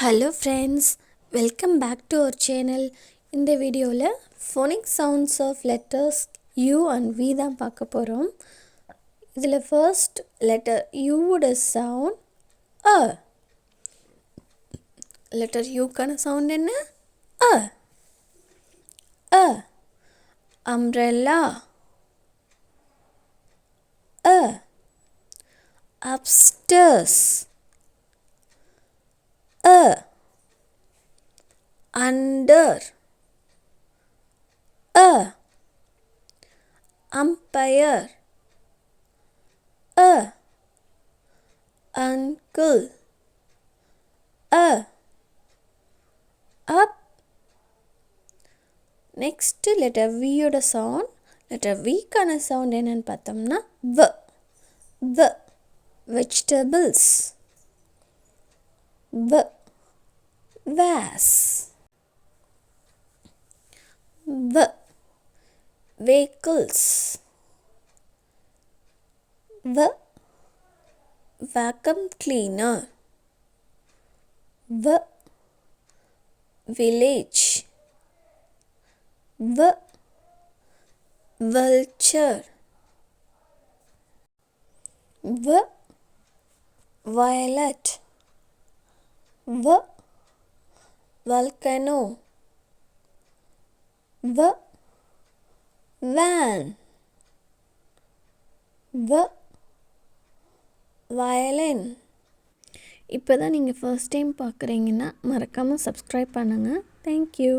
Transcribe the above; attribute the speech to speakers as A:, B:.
A: Hello friends, welcome back to our channel. In the video phonics sounds of letters U and V தான் பார்க்க போறோம். இதுல first letter U would sound a. Letter U கான sound என்ன? A. A. Umbrella. A. Upstairs. A. Under. A. Umpire. A. Uncle. A. Up. Next letter V ஓட sound. Letter V கான sound என்னன்னு பார்த்தோம்னா V. V. Vegetables. V. Vase. V. Vehicles. V. Vacuum cleaner. V. Village. V. Vulture. V. Violet. V. Volcano. V. Van. V. Violin. இப்போ தான் நீங்கள் first time பார்க்குறீங்கன்னா மறக்காமல் subscribe பண்ணுங்கள். Thank you.